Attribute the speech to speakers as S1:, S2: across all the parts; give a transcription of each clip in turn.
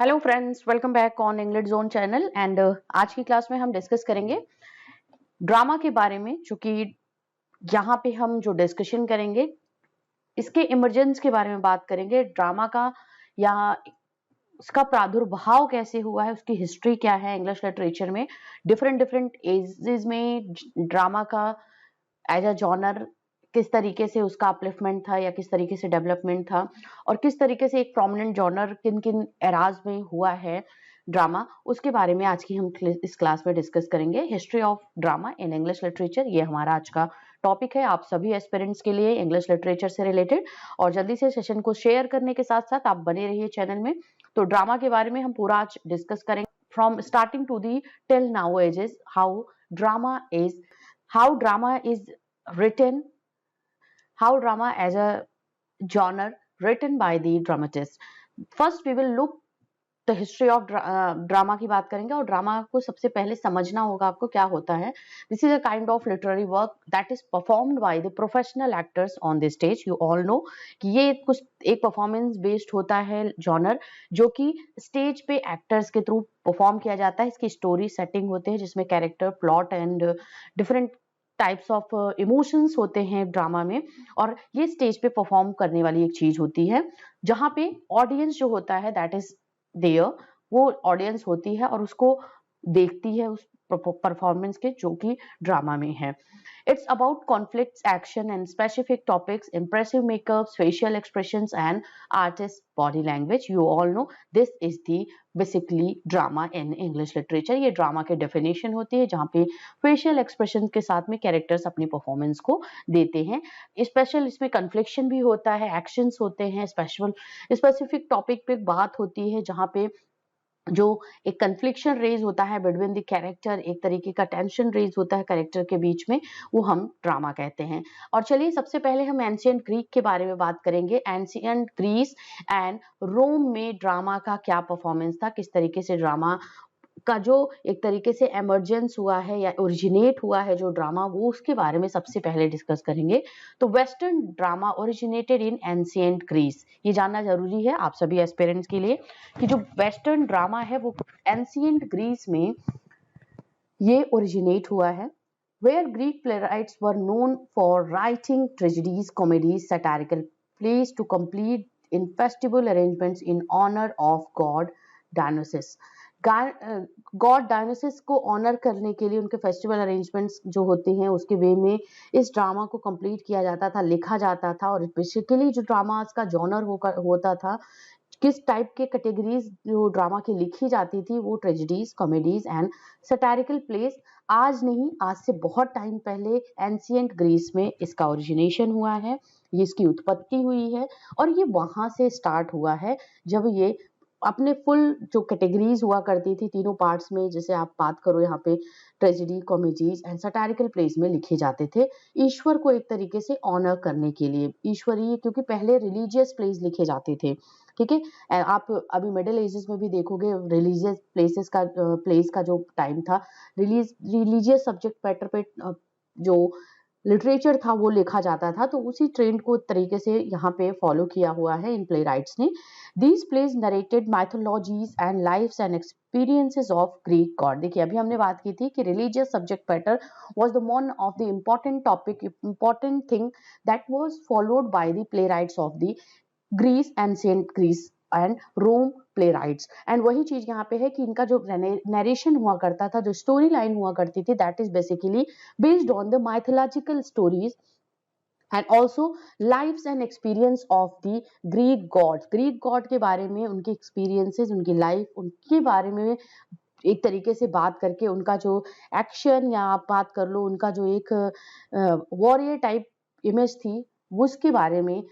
S1: Hello friends, welcome back on English zone channel and आज की class में हम डिस्कस करेंगे ड्रामा के बारे में, जो कि यहाँ पे हम जो डिस्कशन करेंगे इसके इमरजेंस के बारे में बात करेंगे। ड्रामा का या उसका प्रादुर्भाव कैसे हुआ है, उसकी हिस्ट्री क्या है इंग्लिश लिटरेचर में, डिफरेंट डिफरेंट एजेस में ड्रामा का एज अ जॉनर किस तरीके से उसका अपलिफ्टमेंट था या किस तरीके से डेवलपमेंट था, और किस तरीके से एक प्रोमिनेंट जॉनर किन किन एराज में हुआ है ड्रामा, उसके बारे में आज की हम इस क्लास में डिस्कस करेंगे। History of drama in English literature, ये हमारा आज का टॉपिक है आप सभी एस्पिरेंट्स के लिए इंग्लिश लिटरेचर से रिलेटेड। और जल्दी से सेशन को शेयर करने के साथ साथ आप बने रहिए चैनल में। तो ड्रामा के बारे में हम पूरा आज डिस्कस करेंगे, from starting to the till now ages, drama is how drama is written, how drama as a genre written by the dramatist. First we will look the history of drama की बात करेंगे, और drama को सबसे पहले समझना होगा आपको क्या होता है। This is a kind of literary work that is performed by the professional actors on the stage. You all know कि ये कुछ एक परफॉर्मेंस बेस्ड होता है जॉनर, जो कि स्टेज पे एक्टर्स के थ्रू परफॉर्म किया जाता है। इसकी स्टोरी सेटिंग होते हैं जिसमें character, plot and different types of emotions होते हैं ड्रामा में, और ये स्टेज पे परफॉर्म करने वाली एक चीज होती है जहाँ पे ऑडियंस जो होता है दैट इज देयर, वो ऑडियंस होती है और उसको देखती है उस परफॉर्मेंस के जो कि ड्रामा में है। It's about conflicts, action and specific topics, impressive makeups, facial expressions and artist body language. You all know this is the basically drama in English literature. ये ड्रामा के डेफिनेशन होती है जहाँ पे फेशियल एक्सप्रेशन के साथ में कैरेक्टर्स अपनी परफॉर्मेंस को देते हैं। स्पेशल इसमें कन्फ्लिक्शन भी होता है, एक्शंस होते हैं, स्पेशल स्पेसिफिक टॉपिक पे बात होती है जहाँ पे जो एक कन्फ्लिक्शन रेज होता है बिटवीन द कैरेक्टर, एक तरीके का टेंशन रेज होता है कैरेक्टर के बीच में, वो हम ड्रामा कहते हैं। और चलिए सबसे पहले हम एंशिएंट ग्रीक के बारे में बात करेंगे। एंशिएंट ग्रीस एंड रोम में ड्रामा का क्या परफॉर्मेंस था, किस तरीके से ड्रामा का जो एक तरीके से एमर्जेंस हुआ है या ओरिजिनेट हुआ है जो ड्रामा, वो उसके बारे में सबसे पहले डिस्कस करेंगे। तो western drama originated in ancient Greece, ये जानना जरूरी है आप सभी एस्पिरेंट्स के लिए कि जो वेस्टर्न ड्रामा है वो एंशिएंट ग्रीस में ये ओरिजिनेट हुआ है। Where Greek playwrights were known for writing tragedies, comedies, satirical plays to complete in festival arrangements in honor of god Dionysus. God Dionysus को ऑनर करने के लिए उनके फेस्टिवल अरेंजमेंट्स जो होते हैं उसके वे में इस ड्रामा को कंप्लीट किया जाता था, लिखा जाता था। और बेसिकली जो ड्रामास का जॉनर होता था, किस टाइप के कैटेगरीज जो ड्रामा की लिखी जाती थी, वो tragedies, comedies and satirical place. आज नहीं, आज से बहुत टाइम पहले एंशिएंट ग्रीस में इसका ओरिजिनेशन हुआ है, ये इसकी उत्पत्ति हुई है, और ये वहां से स्टार्ट हुआ है जब ये अपने फुल जो कैटेगरीज हुआ करती थी तीनों पार्ट्स में, जैसे आप बात करो यहाँ पे tragedy, comedies and satirical place में लिखे जाते थे ईश्वर को एक तरीके से ऑनर करने के लिए, ईश्वरीय, क्योंकि पहले रिलीजियस प्लेस लिखे जाते थे। ठीक है, आप अभी मिडिल एजेस में भी देखोगे रिलीजियस प्लेस का जो टाइम था, रिलीजियस सब्जेक्ट मैटर पे जो लिटरेचर था वो लिखा जाता था, तो उसी ट्रेंड को तरीके से यहाँ पे फॉलो किया हुआ है इन प्ले राइट्स ने। These plays narrated mythologies and lifes and experiences of Greek god. देखिए अभी हमने बात की थी कि religious subject matter was the one of the important topic, important thing that was followed by the playwrights of the Greece, ancient Greece and Rome playwrights. And वही चीज यहाँ पे है कि इनका जो नरेशन हुआ करता था, जो स्टोरी लाइन हुआ करती थी, that is basically based on the mythological stories and also lifes and experience of the Greek god. Greek god के बारे में, उनके एक्सपीरियंसेस, उनकी लाइफ, उनके बारे में एक तरीके से बात करके, उनका जो एक्शन, या आप बात कर लो उनका जो एक वॉरियर टाइप इमेज थी, उसके बारे में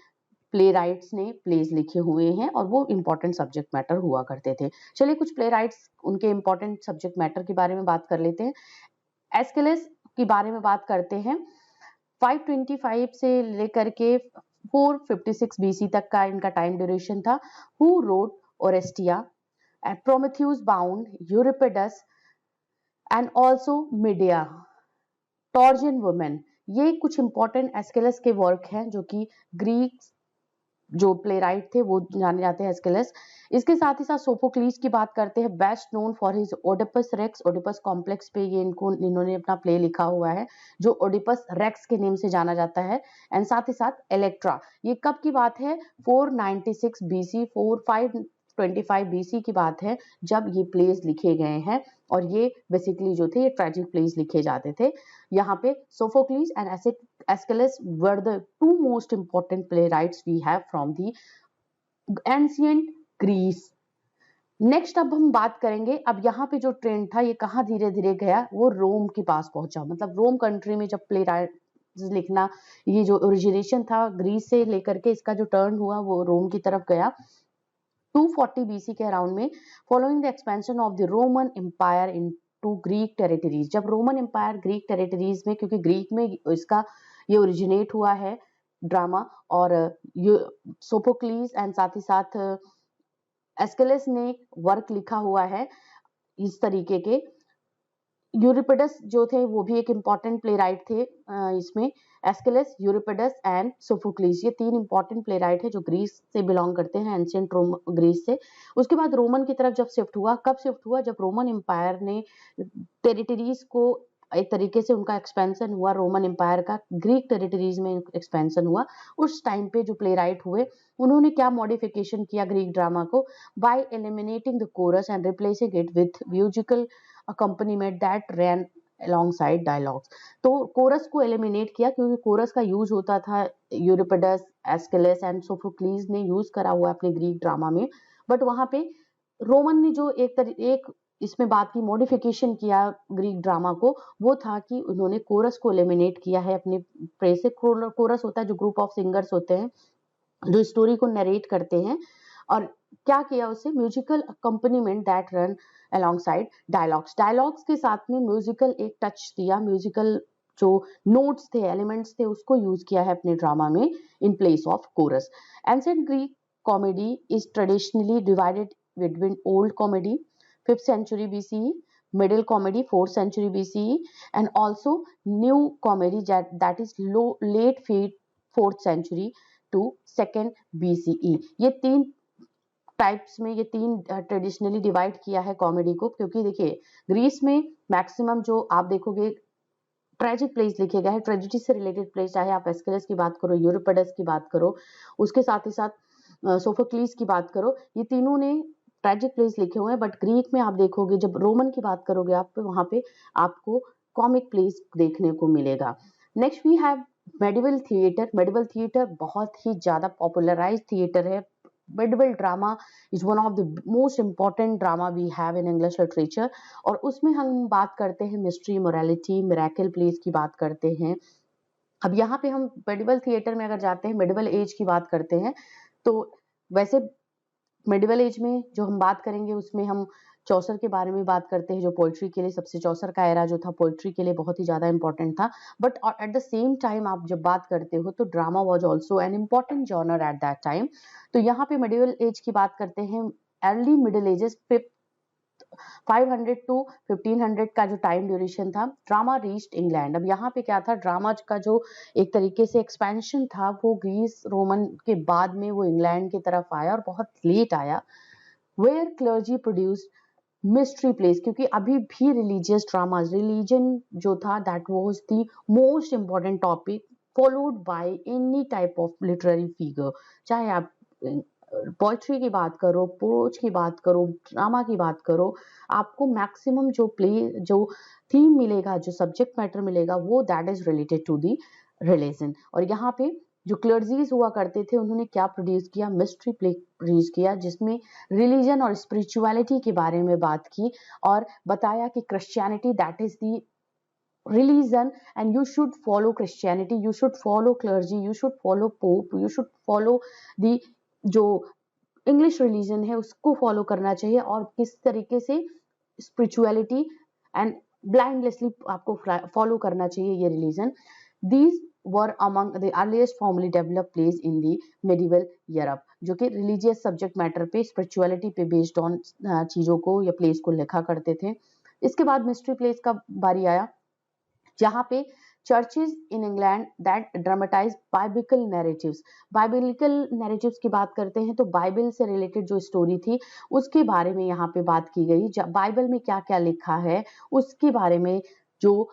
S1: प्ले राइट्स ने प्लेज लिखे हुए हैं, और वो इंपॉर्टेंट सब्जेक्ट मैटर हुआ करते थे। चलिए कुछ प्ले राइट्स उनके इंपॉर्टेंट सब्जेक्ट मैटर के बारे में बात कर लेते हैं। एस्किलस के बारे में बात करते हैं। 525 से लेकर के 456 बीसी तक का इनका टाइम ड्यूरेशन था। Who wrote Oresteia, Prometheus Bound, Euripides and also Medea, Trojan Women. ये कुछ इंपॉर्टेंट एस्किलस के वर्क हैं जो कि ग्रीक जो प्लेराइट थे वो जाने जाते हैं एस्किलस। इसके साथ ही साथ सोफोक्लीस की बात करते हैं, best known for his Oedipus racks, Oedipus complex पे ये इन्होंने अपना प्ले लिखा हुआ है जो ओडिपस रेक्स के नेम से जाना जाता है। एंड साथ ही साथ इलेक्ट्रा, ये कब की बात है, 496 बीसी 4525 बीसी की बात है जब ये प्लेस लिखे गए हैं। और ये बेसिकली जो थे ये ट्रेजिक प्लेस लिखे जाते थे। यहाँ पे Sophocles and Aeschylus were the two most important playwrights we have from the ancient Greece. Next अब हम बात करेंगे, अब यहाँ पे जो ट्रेंड था ये कहाँ धीरे धीरे गया, वो रोम के पास पहुंचा। मतलब रोम कंट्री में जब प्लेराइट लिखना, ये जो ओरिजिनेशन था ग्रीस से लेकर के इसका जो टर्न हुआ वो रोम की तरफ गया 240 बीसी के अराउंड में, following the expansion of the Roman empire into Greek territories. जब रोमन एम्पायर ग्रीक टेरिटरीज में, क्योंकि ग्रीक में इसका ये ओरिजिनेट हुआ है ड्रामा, और सोफोक्लीस एंड साथ ही साथ एस्किलस ने वर्क लिखा हुआ है इस तरीके के। यूरिपिडस जो थे वो भी एक इम्पॉर्टेंट प्लेराइट थे इसमें। एस्किलस, यूरिपिडस एंड सोफोक्लीस, ये तीन इम्पॉर्टेंट प्लेराइट है जो ग्रीस से बिलोंग करते हैं, एंशिएंट ग्रीस से। उसके बाद रोमन की तरफ जब शिफ्ट हुआ, कब शिफ्ट हुआ, जब रोमन एम्पायर ने टेरिटरीज को एक तरीके से उनका एक्सपेंशन हुआ, रोमन एम्पायर का ग्रीक टेरिटरीज में एक्सपेंशन हुआ। उस टाइम पे जो प्लेराइट हुए उन्होंने क्या मॉडिफिकेशन किया ग्रीक ड्रामा को, bye eliminating the coarse and replacing it with musical accompaniment that ran alongside dialogues। तो कोरस को एलिमिनेट किया क्योंकि कोरस का यूज होता था, यूरिपिडस, एस्किलस एंड सोफोक्लीस ने यूज करा हुआ अपने ग्रीक ड्रामा में। बट वहां पे रोमन ने जो एक इसमें बात की, मॉडिफिकेशन किया ग्रीक ड्रामा को, वो था कि उन्होंने कोरस को एलिमिनेट किया है अपने प्रे से। कोरस होता है जो ग्रुप ऑफ सिंगर्स होते हैं जो स्टोरी को नरेट करते हैं, और क्या किया उसे, musical accompaniment that run alongside dialogues. Dialogues के साथ में म्यूजिकल एक टच दिया, म्यूजिकल जो नोट्स थे, एलिमेंट्स थे, उसको यूज किया है अपने ड्रामा में in place of chorus. Ancient Greek comedy is traditionally divided between old comedy 5th century BCE, middle comedy 4th century BCE, and also new comedy that is late 4th century to 2nd BCE। ये तीन types में, ये तीन traditionally divide किया है comedy को, क्योंकि देखिए ग्रीस में मैक्सिमम जो आप देखोगे ट्रेजिक प्लेस लिखे गए हैं, ट्रेजिडी से रिलेटेड प्लेस, चाहे आप एस्किलस की बात करो, यूरिपिडस की बात करो, उसके साथ ही साथ सोफोक्लीस की बात करो, ये तीनों ने ट्रेजिक प्लेस लिखे हुए हैं। बट ग्रीक में आप देखोगे, जब रोमन की बात करोगे आप, वहां पे आपको कॉमिक प्लेस देखने को मिलेगा। Next we have medieval theatre. Medieval theatre बहुत ही ज्यादा पॉपुलराइज्ड थिएटर है। medieval drama is one of the most important drama we have in English literature, और उसमें हम बात करते हैं मिस्ट्री, मोरालिटी, मिरेकल प्लेस की बात करते हैं। अब यहाँ पे हम मेडिवल थिएटर में अगर जाते हैं, मेडिवल एज की बात करते हैं, तो वैसे मेडिवल एज में जो हम बात करेंगे उसमें हम चौसर के बारे में बात करते हैं, जो पोइट्री के लिए सबसे, चौसर का एरा जो था पोइट्री के लिए बहुत ही ज्यादा इंपॉर्टेंट था। But at the same time आप जब बात करते हो तो drama was also an important genre at that time. तो यहाँ पे मेडिवल एज की बात करते हैं, अर्ली मिडिल एजेस 500 to 1500 का जो टाइम ड्यूरेशन था। Drama reached England. अब यहाँ पे क्या था, ड्रामा का जो एक तरीके से एक्सपेंशन था वो ग्रीस रोमन के बाद में वो इंग्लैंड की तरफ आया और बहुत लेट आया। Where clergy produced mystery plays, क्योंकि अभी भी रिलीजियस ड्रामा, रिलीजन जो था that was the most important topic, followed by any type of literary figure. चाहे आप पोइट्री की बात करो, प्रोज की बात करो, ड्रामा की बात करो, आपको मैक्सिमम जो जो थीम मिलेगा, जो सब्जेक्ट मैटर मिलेगा, वो that is related to the religion. और यहाँ पे जो क्लर्जीज हुआ करते थे उन्होंने क्या प्रोड्यूस किया, मिस्ट्री प्ले प्रोड्यूस किया, जिसमें रिलीजन और स्पिरिचुअलिटी के बारे में बात की और बताया कि Christianity that is the religion and you should follow Christianity, you should follow clergy, you should follow pope, you should follow the जो इंग्लिश रिलीजन है उसको फॉलो करना चाहिए, और किस तरीके से स्पिरिचुअलिटी एंड ब्लाइंडलेसली आपको फॉलो करना चाहिए ये religion. These were among the earliest formally develop place in the medieval Europe, जो कि रिलीजियस सब्जेक्ट मैटर पे, स्पिरिचुअलिटी पे बेस्ड ऑन चीजों को या प्लेस को लिखा करते थे। इसके बाद मिस्ट्री प्लेस का बारी आया, जहाँ पे churches in England that dramatise biblical narratives. Biblical narratives की बात करते हैं तो बाइबल से रिलेटेड जो स्टोरी थी उसके बारे में यहाँ पे बात की गई। बाइबल में क्या क्या लिखा है उसके बारे में, जो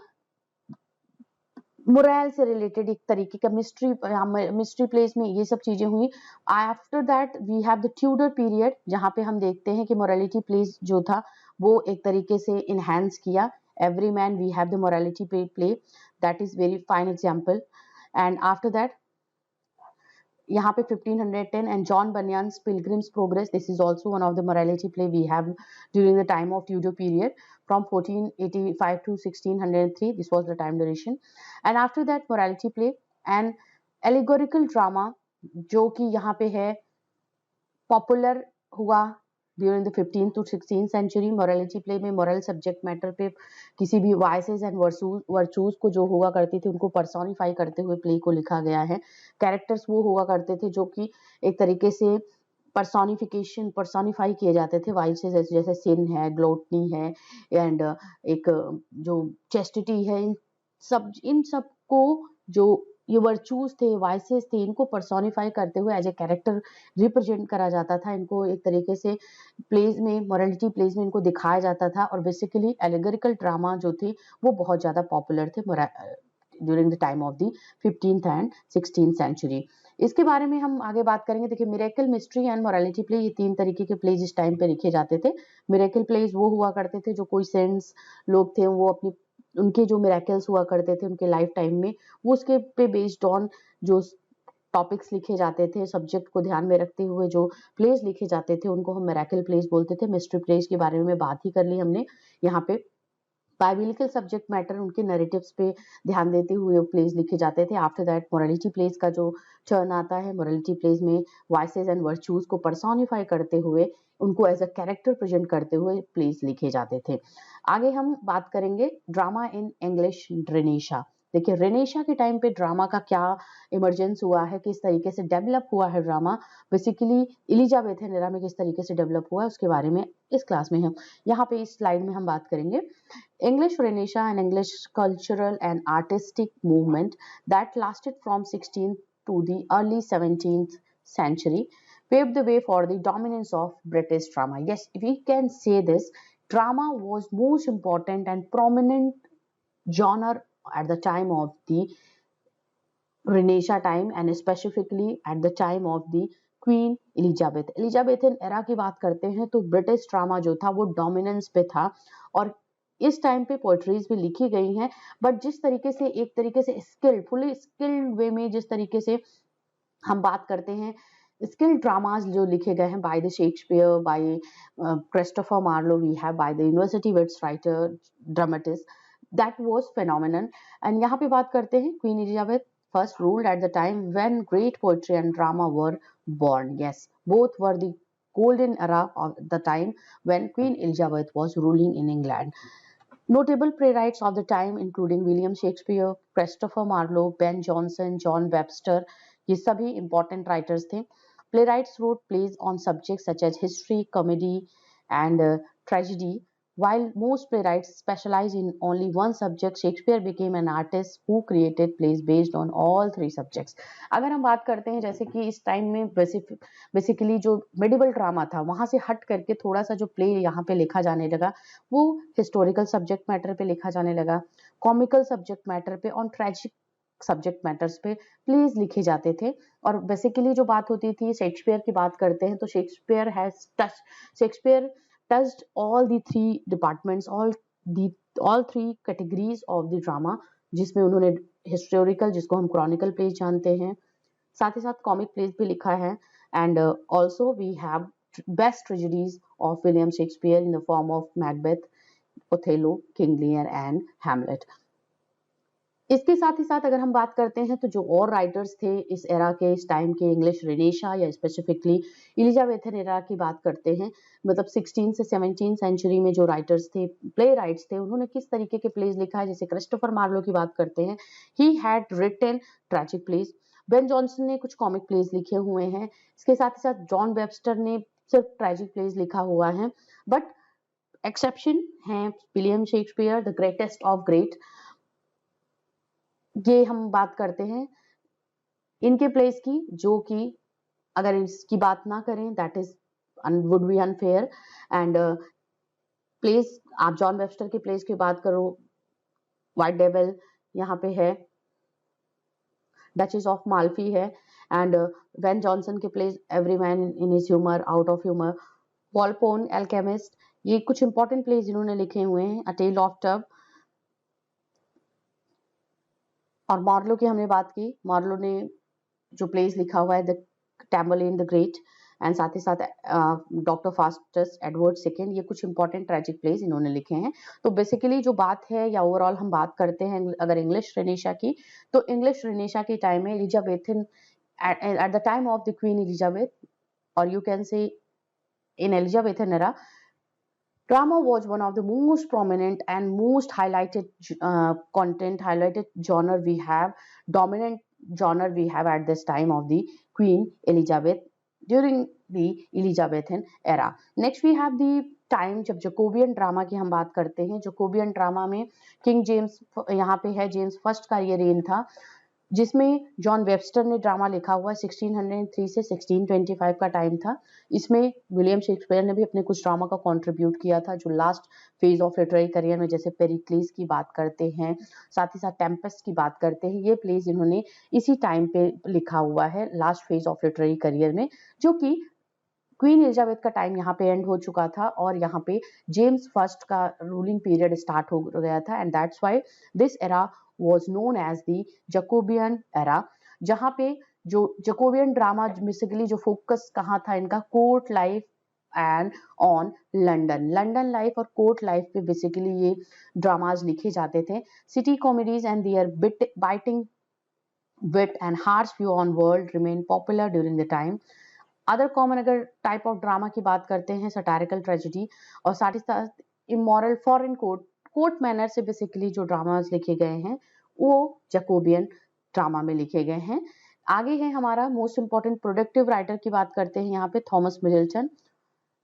S1: मोरल से रिलेटेड एक तरीके का मिस्ट्री प्लेस में ये सब चीजें हुई। After that we have the Tudor period, जहाँ पे हम देखते हैं कि मोरालिटी प्लेस जो था वो एक तरीके से इनहेंस किया। Every man we have the morality play, that is very fine example. And after that यहाँ पे 1510 and John Bunyan's Pilgrim's Progress, this is also one of the morality play we have during the time of Tudor period from 1485 to 1603, this was the time duration. And after that morality play and allegorical drama जो कि यहाँ पे है popular हुआ during the 15th to 16th century. Morality play में moral subject matter पे किसी भी वाइसेस एंड वर्चूज को जो हुआ करती थी उनको पर्सोनिफाई करते हुए प्ले को लिखा गया है। कैरेक्टर्स वो हुआ करते थे जो कि एक तरीके से पर्सोनिफाई किए जाते थे वाइसेस, जैसे सिन है, ग्लोटनी है एंड एक जो चेस्टिटी है, इन सब को जो ये वर्चूज थे, वाइसेस थे, इनको पर्सोनिफाई करते हुए एज ए कैरेक्टर रिप्रेजेंट करा जाता था। इनको एक तरीके से प्लेज में, मोरालिटी प्लेज में इनको दिखाया जाता था। और बेसिकली एलिगोरिकल ड्रामा जो थे वो बहुत ज्यादा पॉपुलर थे during the time of the 15th and 16th century. इसके बारे में हम आगे बात करेंगे। देखिए miracle, mystery and morality play, ये तीन तरीके के प्लेज इस टाइम पे लिखे जाते थे। मिरेकल प्लेज वो हुआ करते थे जो कोई सेंट्स लोग थे वो अपनी उनके जो मिरेकल्स हुआ करते थे उनके लाइफ टाइम में, वो उसके पे बेस्ड ऑन जो टॉपिक्स लिखे जाते थे, सब्जेक्ट को ध्यान में रखते हुए जो प्लेस लिखे जाते थे उनको हम मिरेकल प्लेस बोलते थे। मिस्ट्री प्लेस के बारे में बात ही कर ली हमने। यहाँ पे बाइबिलिकल सब्जेक्ट मैटर, उनके नैरेटिव्स पे ध्यान देते हुए प्लेस लिखे जाते थे। आफ्टर दैट मोरालिटी प्लेस का जो टर्न आता है, मोरालिटी प्लेस में वाइसेस एंड वर्चूज को पर्सोनिफाई करते हुए, उनको एज अ कैरेक्टर प्रेजेंट करते हुए प्लेस लिखे जाते थे। आगे हम बात करेंगे ड्रामा इन इंग्लिश रेनेशा। देखिए रेनेशा के टाइम पे ड्रामा का क्या इमरजेंस हुआ है, किस तरीके से डेवलप हुआ है ड्रामा, बेसिकली एलिजाबेथन एरा में किस तरीके से डेवलप हुआ है उसके बारे में इस क्लास में हम यहाँ पे इस स्लाइड में हम बात करेंगे। English Renaissance, an English cultural and artistic movement that lasted from 16th to the early 17th century, paved the way for the dominance of British drama. Yes, we can say this. Drama was most important and prominent genre at the time of the Renaissance time and specifically at the time of the queen Elizabeth. Elizabethan era की बात करते हैं तो British drama जो था वो dominance पे था और इस टाइम पे पोएट्रीज भी लिखी गई हैं, बट जिस तरीके से एक तरीके से फुली स्किल्ड वे में जिस तरीके से हम बात करते हैं, स्किल्ड ड्रामाज जो लिखे गए हैं by the Shakespeare, by Christopher Marlowe, we have by the university wits writer dramatist, that was phenomenal. And यहाँ पे बात करते हैं Queen Elizabeth first ruled at the time when great poetry and drama were born. Yes, both were the golden era of the time when Queen Elizabeth was ruling in England. Notable playwrights of the time including William Shakespeare, Christopher Marlowe, Ben Jonson, John Webster, ये सभी important writers थे। Playwrights wrote plays on subjects such as history, comedy and tragedy. While most playwrights specialize in only one subject, Shakespeare became an artist who created plays based on all three subjects. अगर हम बात करते हैं जैसे कि इस time में basically जो मेडिवल ड्रामा था वहां से हट करके थोड़ा सा जो प्ले यहाँ पे लिखा जाने लगा वो हिस्टोरिकल सब्जेक्ट मैटर पे लिखा जाने लगा, कॉमिकल सब्जेक्ट मैटर पे, ऑन ट्रेजिक सब्जेक्ट मैटर्स पे प्लेज लिखे जाते थे। और बेसिकली जो बात होती थी, शेक्सपियर की बात करते हैं तो Shakespeare touched all the three departments, all three categories of the drama, जिसमें उन्होंने हिस्टोरिकल, जिसको हम क्रॉनिकल प्लेस जानते हैं, साथ ही साथ कॉमिक प्लेस भी लिखा है। And also we have best tragedies of William Shakespeare in the form of Macbeth, Othello, King Lear and Hamlet. इसके साथ ही साथ अगर हम बात करते हैं तो जो और राइटर्स थे इस एरा के, इस टाइम के, इंग्लिश रेनेशा या स्पेसिफिकली एलिजाबेथन एरा की बात करते हैं, मतलब 16 से 17 सेंचुरी में जो राइटर्स थे, प्ले राइट्स थे, उन्होंने किस तरीके के प्लेज लिखा है। जैसे क्रिस्टोफर मार्लो की बात करते हैं, he had written tragic plays. Ben Jonson ने कुछ कॉमिक प्लेज लिखे हुए हैं। इसके साथ ही साथ जॉन वेबस्टर ने सिर्फ ट्रैजिक प्लेज लिखा हुआ है, बट एक्सेप्शन है William Shakespeare, the greatest of great. ये हम बात करते हैं इनके प्लेस की, जो कि अगर इसकी बात ना करें that is would be unfair. And plays, आप जॉन वेबस्टर के प्लेस की बात करो, व्हाइट डेविल यहाँ पे है, डचेस ऑफ माल्फी है, एंड वेन जॉनसन के plays Every Man in His Humour, Out of Humour, Volpone, Alchemist, ये कुछ इंपॉर्टेंट प्लेस इन्होंने लिखे हुए हैं। अ टेल ऑफ टब, और मार्लो की हमने बात की, मार्लो ने जो प्लेस लिखा हुआ है द टैम्बरलेन द ग्रेट, एंड साथ ही साथ डॉक्टर फास्टस एडवर्ड सेकेंड, ये कुछ इंपॉर्टेंट ट्रेजिक प्लेस इन्होंने लिखे हैं। तो बेसिकली जो बात है या ओवरऑल हम बात करते हैं अगर इंग्लिश रेनेशा की, तो इंग्लिश रेनेशा के टाइम में Elizabethan at the time of the Queen Elizabeth, or you can say in Elizabethan era, drama was one of the most prominent and most highlighted highlighted genre we have, dominant genre we have at this time of the Queen Elizabeth, during the Elizabethan era. Next we have the time जब Jacobian drama की हम बात करते हैं। Jacobian drama में king James, यहाँ पे है जेम्स फर्स्ट का ये रेन था, जिसमें जॉन वेबस्टर ने ड्रामा लिखा हुआ 1603 से 1625 का टाइम था। इसमें विलियम शेक्सपियर ने भी अपने कुछ ड्रामा का कंट्रीब्यूट किया था, जो last phase of literary career में, जैसे पेरिक्लीस की बात करते हैं, साथ ही साथ टेम्पेस्ट की बात करते हैं, ये प्लेस इन्होंने इसी टाइम पे लिखा हुआ है last phase of literary career में, जो कि क्वीन एलिजाबेथ का टाइम यहाँ पे एंड हो चुका था और यहाँ पे जेम्स फर्स्ट का रूलिंग पीरियड स्टार्ट हो गया था, and that's why this era was known as the Jacobean era. जहाँ पे जो जकोबियन ड्रामा बेसिकली जो फोकस कहाँ था इनका, court life and on London life और कोर्ट लाइफ पे बेसिकली ये ड्रामाज लिखे जाते थे। City comedies and their biting wit and harsh view on world remain popular during the time. Other common अगर टाइप ऑफ ड्रामा की बात करते हैं, सटारिकल ट्रेजेडी और साथ ही साथ इमोरल फॉरेन कोर्ट मैनर से बेसिकली जो ड्रामास लिखे गए हैं वो जकोबियन ड्रामा में लिखे गए हैं। आगे है हमारा मोस्ट इंपॉर्टेंट प्रोडक्टिव राइटर की बात करते हैं यहाँ पे, थॉमस मिडल्टन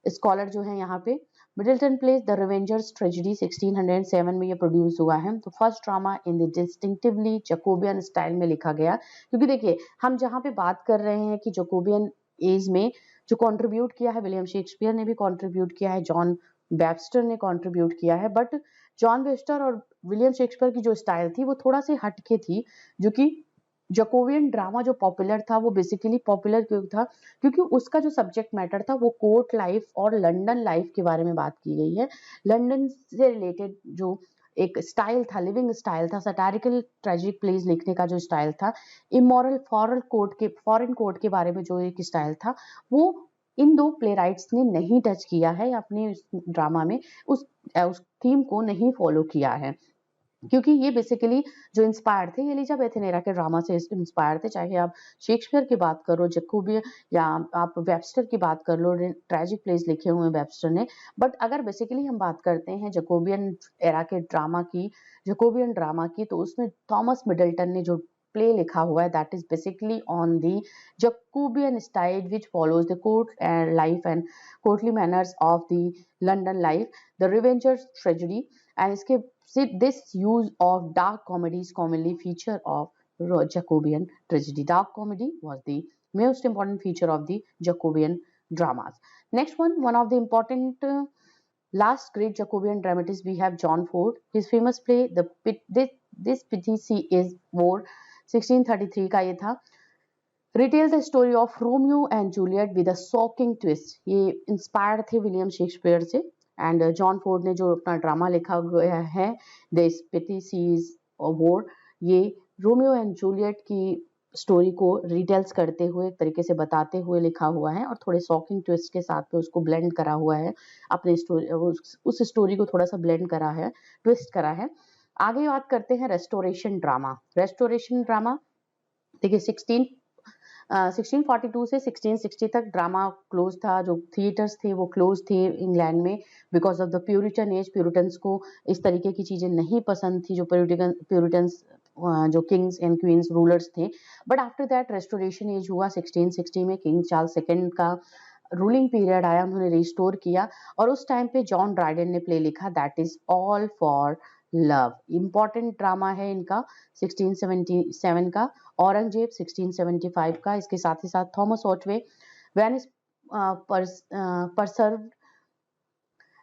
S1: स्कॉलर जो है यहाँ पे। Middleton place the Revengers tragedy 1607 में ये प्रोड्यूस हुआ है। तो first drama in the distinctively Jacobian style में लिखा गया, क्योंकि देखिए हम जहाँ पे बात कर रहे हैं कि जकोबियन एज में जो कंट्रीब्यूट किया है, विलियम शेक्सपियर ने भी कंट्रीब्यूट किया है, जॉन वेबस्टर ने कंट्रीब्यूट किया है, बट जॉन वेबस्टर और विलियम शेक्सपियर की जो स्टाइल थी वो थोड़ा सी हटके थी। जो कि जकोबियन ड्रामा जो पॉपुलर था वो बेसिकली पॉपुलर क्यों था, क्योंकि उसका जो सब्जेक्ट मैटर था वो कोर्ट लाइफ और लंदन लाइफ के बारे में बात की गई है। लंदन से रिलेटेड जो एक स्टाइल था, लिविंग स्टाइल था, सटारिकल ट्रेजिक प्लेस लिखने का जो स्टाइल था, इमोरल फॉरेन कोर्ट के बारे में जो एक स्टाइल था, वो इन दो प्ले राइट्स ने नहीं टच किया है, अपने ड्रामा में उस थीम को नहीं फॉलो किया है, क्योंकि ये बेसिकली जो इंस्पायर थे एलिजाबेथन एरा के ड्रामा से इंस्पायर थे। चाहे आप शेक्सपियर की बात करो, जकोबियन, या आप वेबस्टर की बात कर लो, ट्रेजिक प्लेस लिखे हुए हैं वेबस्टर ने। बट अगर बेसिकली हम बात करते हैं जकोबियन एरा के ड्रामा की, जकोबियन ड्रामा की, तो उसमें थॉमस मिडल्टन ने जो प्ले लिखा हुआ है that is basically on the Jacobian style which follows the court and life and courtly manners of the London life, the Revengers tragedy, and इसके this use of dark comedies commonly feature of Jacobean tragedy. Dark comedy was the most important feature of the Jacobean dramas. Next one of the important last great Jacobean dramatist we have John Ford. His famous play this Pity Sea is War 1633 का ये था, retail the story of Romeo and Juliet with a shocking twist. ये inspired थे William Shakespeare से, and John Ford ने जो अपना drama लिखा गया है द पिटी सीज वॉर, ये रोमियो एंड जूलियट की स्टोरी को रिटेल्स करते हुए, एक तरीके से बताते हुए लिखा हुआ है, और थोड़े शॉकिंग ट्विस्ट के साथ में उसको ब्लेंड करा हुआ है, अपने स्टोरी उस स्टोरी को थोड़ा सा ब्लेंड करा है, ट्विस्ट करा है। आगे बात करते हैं रेस्टोरेशन ड्रामा। रेस्टोरेशन ड्रामा देखिए 1642 से 1660 तक ड्रामा क्लोज था, जो थिएटर्स थे वो क्लोज थे इंग्लैंड में because of the Puritan age. Puritans को इस तरीके की चीज़ें नहीं पसंद थी, जो प्यूरिटन्स जो किंग्स एंड क्वींस रूलर्स थे। But after that restoration age हुआ 1660 में, किंग चार्ल्स सेकेंड का रूलिंग पीरियड आया, उन्होंने रिस्टोर किया, और उस टाइम पे जॉन ड्राइडन ने प्ले लिखा that is all for love. Important drama है इनका 1677 का, औरंगजेब 1675 का। इसके साथ ही साथ Thomas Otway, Venice Preserve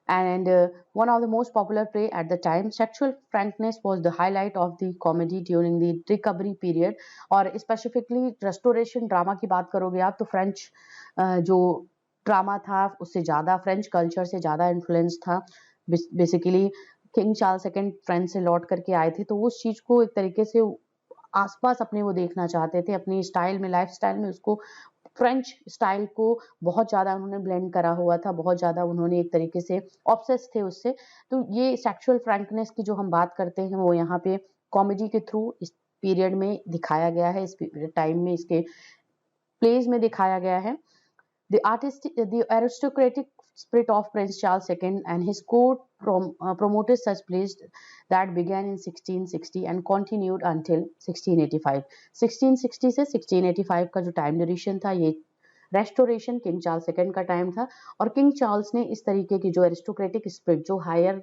S1: and one of the most popular play at the time. Sexual frankness was the highlight of the comedy during the recovery period. और specifically restoration drama की बात करोगे आप तो फ्रेंच जो ड्रामा था उससे ज़्यादा, फ्रेंच कल्चर से ज़्यादा इन्फ्लुएंस था। Basically king Charles second France से लौट करके आए थे, तो उस चीज़ को एक तरीके से आसपास अपने वो देखना चाहते थे, अपनी स्टाइल में, लाइफ स्टाइल में उसको फ्रेंच स्टाइल को बहुत ज़्यादा उन्होंने ब्लेंड करा हुआ था, बहुत ज़्यादा उन्होंने एक तरीके से ऑब्सेस थे उससे। तो ये सेक्सुअल फ्रैंकनेस की जो हम बात करते हैं वो यहाँ पे कॉमेडी के थ्रू इस पीरियड में दिखाया गया है, इस टाइम में इसके प्लेज में दिखाया गया है। The aristocratic spirit of Prince Charles II and his court promoted such plays that began in 1660 and continued until 1685. 1660 से 1685 का जो टाइम ड्यूरेशन था ये रेस्टोरेशन किंग चार्ल्स सेकंड का टाइम था। और किंग चार्ल्स ने इस तरीके की जो एरिस्टोक्रेटिक स्पिरिट, जो हायर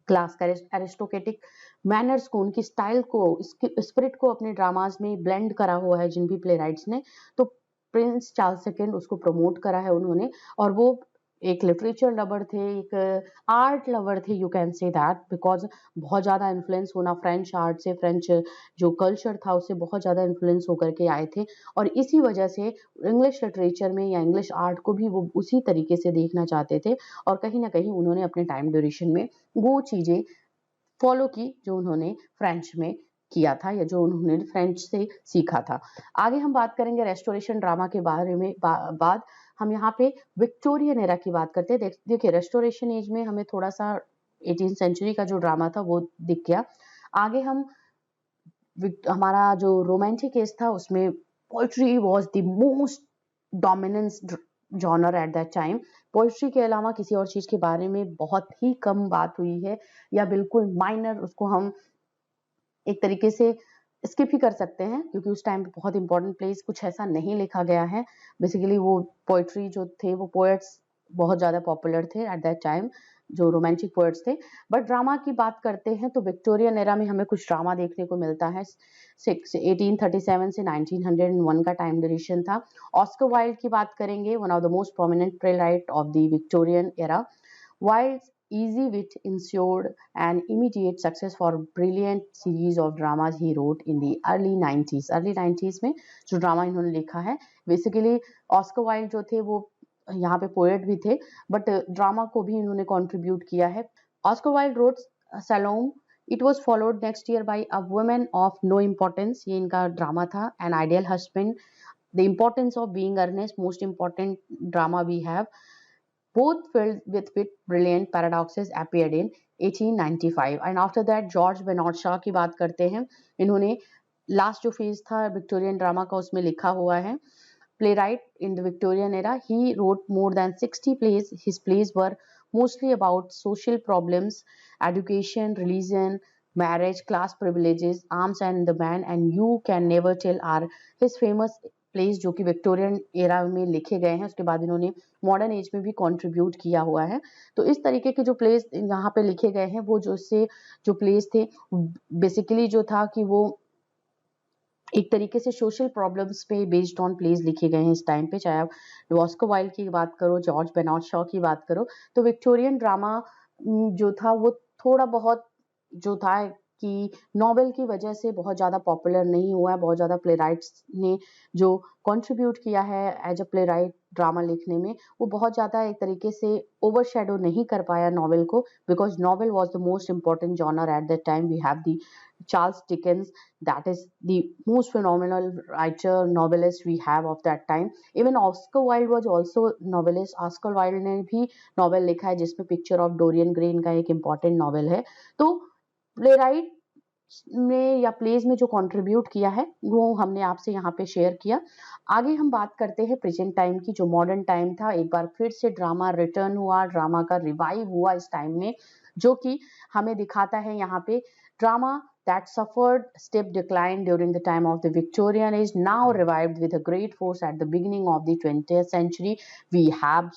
S1: क्लास का एरिस्टोक्रेटिक मैनर्स को, उनकी स्टाइल को, स्पिरिट को अपने ड्रामाज में ब्लेंड करा हुआ है जिन भी प्ले राइट्स ने। तो प्रिंस चार्ल्स सेकंड उसको प्रमोट करा है उन्होंने, और वो एक लिटरेचर लवर थे, एक आर्ट लवर थे, you can say that, because बहुत ज़्यादा इन्फ्लुएंस होना फ्रेंच आर्ट से, फ्रेंच जो कल्चर था उससे बहुत ज़्यादा इन्फ्लुएंस होकर के आए थे। और इसी वजह से इंग्लिश लिटरेचर में या इंग्लिश आर्ट को भी वो उसी तरीके से देखना चाहते थे, और कहीं ना कहीं उन्होंने अपने टाइम ड्यूरेशन में वो चीज़ें फॉलो की जो उन्होंने फ्रेंच में किया था या जो उन्होंने फ्रेंच से सीखा था। आगे हम बात करेंगे रेस्टोरेशन ड्रामा के बारे में। बाद हम यहाँ पे विक्टोरियन एरा की बात करते हैं। देखिए रेस्टोरेशन एज में हमें थोड़ा सा 18th सेंचुरी का जो ड्रामा था वो दिख गया। आगे हम हमारा जो रोमांटिक एज था उसमें poetry was the most dominance genre at that time. Poetry के अलावा किसी और चीज़ के बारे में बहुत ही कम बात हुई है, या बिल्कुल माइनर, उसको हम एक तरीके से स्किप ही कर सकते हैं, क्योंकि उस टाइम पे बहुत इंपॉर्टेंट प्लेस कुछ ऐसा नहीं लिखा गया है। बेसिकली वो पोइट्री जो थे, वो पोएट्स बहुत ज़्यादा पॉपुलर थे एट दैट टाइम, जो रोमांटिक पोएट्स थे। बट ड्रामा की बात करते हैं तो विक्टोरियन एरा में हमें कुछ ड्रामा देखने को मिलता है। 1837 से 1901 का टाइम ड्यूरेशन था। ऑस्कर वाइल्ड की बात करेंगे, one of the most prominent playwright of the Victorian era. Wilde's easy wit ensured an immediate success for brilliant series of dramas he wrote in the early 90s. Early 90s में जो drama इन्होंने लिखा है, basically Oscar Wilde जो थे वो यहाँ पे पोएट भी थे, बट ड्रामा को भी इन्होंने कंट्रीब्यूट किया है। Oscar Wilde wrote Salome, it was followed next year by a woman of no importance, ये इनका ड्रामा था। An ideal husband, the importance of being Earnest, most important drama we have, both filled with brilliant paradoxes, appeared in 1895. And after that George Bernard Shaw की बात करते हैं। इन्होंने last जो phase था विक्टोरियन ड्रामा का उसमें लिखा हुआ है। Playwright in the Victorian era, he wrote more than 60 plays. His plays were mostly about social problems, education, religion, marriage, class privileges, arms and the man, and you can never tell are his famous place जो कि Victorian era में लिखे गए हैं। उसके बाद इन्होंने modern age में भी कंट्रीब्यूट किया हुआ है। तो इस तरीके के जो प्लेस यहाँ पे लिखे गए हैं, वो जो प्लेस थे बेसिकली जो था कि वो एक तरीके से सोशल प्रॉब्लम्स पे बेस्ड ऑन प्लेस लिखे गए हैं इस टाइम पे। चाहे आप ऑस्कर वाइल्ड की बात करो, जॉर्ज बेनॉट शॉ की बात करो, तो विक्टोरियन ड्रामा जो था वो थोड़ा बहुत जो था कि नॉवेल की वजह से बहुत ज़्यादा पॉपुलर नहीं हुआ है। बहुत ज़्यादा प्लेराइट्स ने जो कंट्रीब्यूट किया है एज अ प्लेराइट ड्रामा लिखने में, वो बहुत ज़्यादा एक तरीके से ओवरशैडो नहीं कर पाया नॉवेल को, because novel was the most important genre at that time. We have the Charles Dickens, that is the most phenomenal writer, novelist we have of that time. Even Oscar Wilde was also novelist. Oscar Wilde ने भी novel लिखा है जिसमें picture of Dorian Gray इनका एक important novel है। तो playwright में या प्लेज में जो कंट्रीब्यूट किया है वो हमने आपसे यहाँ पे शेयर किया। आगे हम बात करते हैं प्रेजेंट टाइम की, जो मॉडर्न टाइम था। एक बार फिर से ड्रामा रिटर्न हुआ, ड्रामा का रिवाइव हुआ इस टाइम में, जो कि हमें दिखाता है यहाँ पे drama that suffered steep decline during the time of the Victorian age now revived with a great force at the beginning of the 20th century. We have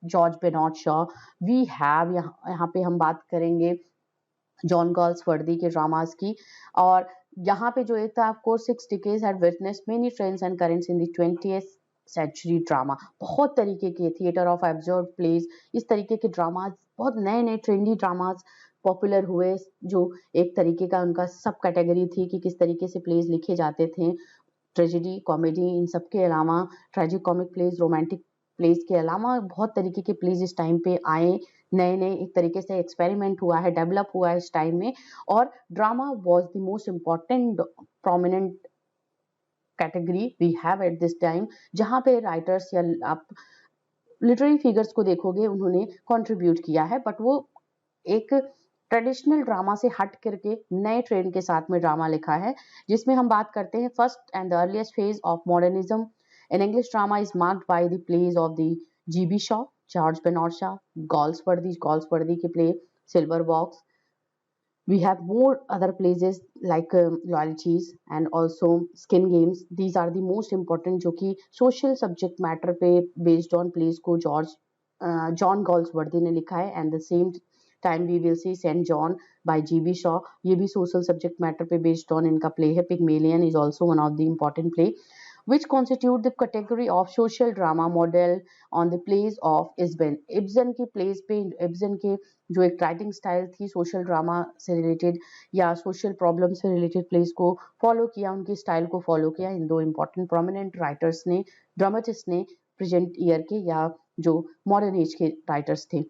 S1: George Bernard Shaw, we have यहाँ पे हम बात करेंगे John Galsworthy के dramas की। और यहाँ पे जो एक था, of course 6 decades had witnessed many trends and currents in the 20th century drama। बहुत तरीके के थिएटर ऑफ एब्सर्ड प्लेज, इस तरीके के ड्रामास, बहुत नए नए ट्रेंडी ड्रामास पॉपुलर हुए, जो एक तरीके का उनका सब कैटेगरी थी कि किस तरीके से प्लेज लिखे जाते थे। ट्रेजेडी, कॉमेडी, इन सब के अलावा tragic comic plays, romantic plays के अलावा बहुत तरीके के प्लेज इस टाइम पे आए, नए नए एक तरीके से एक्सपेरिमेंट हुआ है, डेवलप हुआ है इस टाइम में। और drama was the most important prominent category we have at this time, जहाँ पे राइटर्स या आप लिटरेरी फिगर्स को देखोगे उन्होंने कंट्रीब्यूट किया है, बट वो एक ट्रेडिशनल ड्रामा से हट करके नए ट्रेंड के साथ में ड्रामा लिखा है, जिसमें हम बात करते हैं first and the earliest phase of modernism in English drama is marked by the plays of the GB Shaw, George Bernard Shaw, Galsworthy के play Silver Box. We have more other places like loyalties and also skin games। These are the most important जो कि social subject matter पे based on plays को John Galsworthy ने लिखा है। And the same time we will see Saint Joan by GB Shaw, ये भी social subject matter पे बेस्ड ऑन इनका प्ले है। Pygmalion is also one of the important play which constitute the category of social drama model on the plays of Ibsen। Ibsen की plays पे, Ibsen के जो एक राइटिंग स्टाइल थी social drama से related या सोशल प्रॉब्लम से related place को फॉलो किया, उनकी स्टाइल को फॉलो किया इन दो इम्पोर्टेंट प्रोमिनेंट राइटर्स ने, ड्रामेटिस्ट ने, प्रेजेंट ईयर के या जो मॉडर्न एज के राइटर्स थे।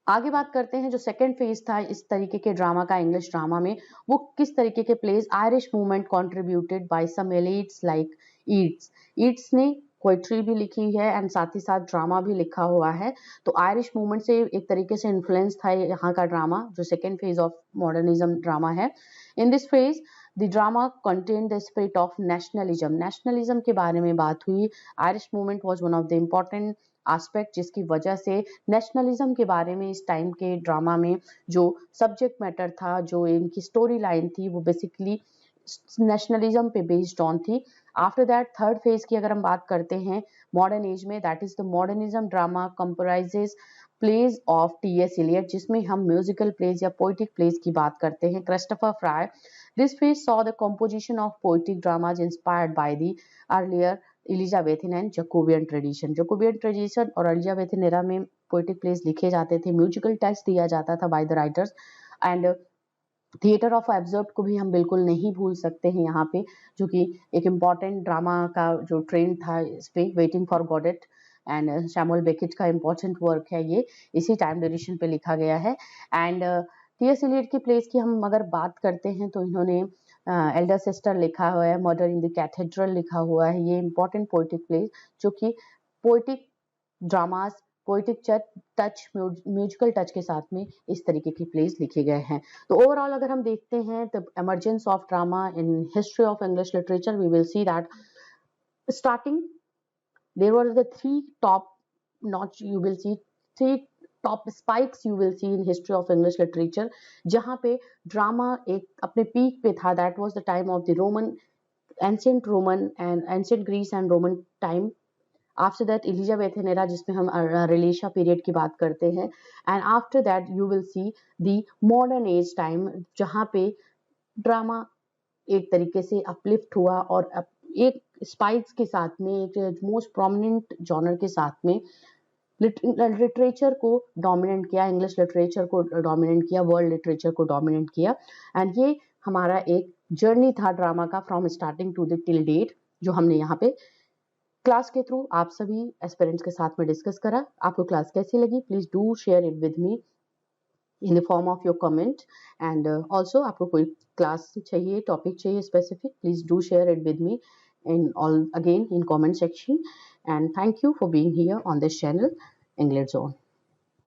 S1: आगे बात करते हैं जो सेकेंड फेज था इस तरीके के ड्रामा का इंग्लिश ड्रामा में, वो किस तरीके के plays Irish movement contributed by some elites like Yeats. Yeats ने पोइट्री भी लिखी है एंड साथ ही साथ ड्रामा भी लिखा हुआ है, तो आयरिश मूवमेंट से एक तरीके से इन्फ्लुएंस था यहाँ का ड्रामा, जो second phase of modernism drama है। In this phase the drama contain the spirit of nationalism, nationalism के बारे में बात हुई। Irish movement was one of the important aspect जिसकी वजह से नेशनलिज्म के बारे में इस टाइम के ड्रामा में जो सब्जेक्ट मैटर था, जो इनकी स्टोरी लाइन थी, वो बेसिकली नेशनलिज्म पे बेस्ड ऑन थी। आफ्टर दैट थर्ड फेज की अगर हम बात करते हैं मॉडर्न एज में, that is the modernism drama comprises plays of TS. Eliot, जिसमें हम म्यूजिकल प्लेज या पोइटिक प्लेज की बात करते हैं। Christopher Fry, this phase saw the composition of poetic dramas inspired by the earlier Elizabethan and Jacobean tradition. Jacobean tradition और Elizabethan era में poetic pledge लिखे जाते थे, म्यूजिकल टच दिया जाता था by the writers. And theatre of absurd को भी हम बिल्कुल नहीं भूल सकते हैं यहाँ पे, जो कि एक इम्पॉर्टेंट ड्रामा का जो ट्रेंड था इस पे, waiting for Godot and Samuel Beckett का इम्पॉर्टेंट वर्क है ये, इसी टाइम ड्यूरेशन पे लिखा गया है। And T S. इलियट की प्लेस की हम अगर बात करते हैं तो इन्होंने एल्डर सिस्टर लिखा हुआ है, मर्डर इन द कैथेड्रल लिखा हुआ है, ये इम्पॉर्टेंट पोइटिक प्लेस जो कि poetic dramas, poetic touch, musical touch के साथ में इस तरीके की प्लेस लिखे गए हैं। तो ओवरऑल अगर हम देखते हैं the emergence of drama in history of English literature, we will see that starting there were the three top notch, you will see three top spikes you will see in history of English literature, जहाँ पे drama एक अपने peak पे था। that was the time of the ancient Roman and ancient Greece and Roman time। After that Elizabethan era जिसमें हम रिलेशा period की बात करते हैं, and after that you will see the modern age time, जहाँ पे ड्रामा एक तरीके से अपलिफ्ट हुआ और एक स्पाइक्स के साथ में, एक मोस्ट प्रोमिनेंट जॉनर के साथ में लिटरेचर को डोमिनेट किया, इंग्लिश लिटरेचर को डोमिनेट किया, वर्ल्ड लिटरेचर को डोमिनेट किया। एंड ये हमारा एक जर्नी था ड्रामा का from starting to the till date, जो हमने यहाँ पे क्लास के थ्रू आप सभी एस्पिरेंट्स के साथ में डिस्कस करा। आपको क्लास कैसी लगी, please do share it with me in the form of your comment। and also आपको कोई क्लास चाहिए, टॉपिक चाहिए specific, please do share it with me in all again in comment section। and thank you for being here on this channel English Zone।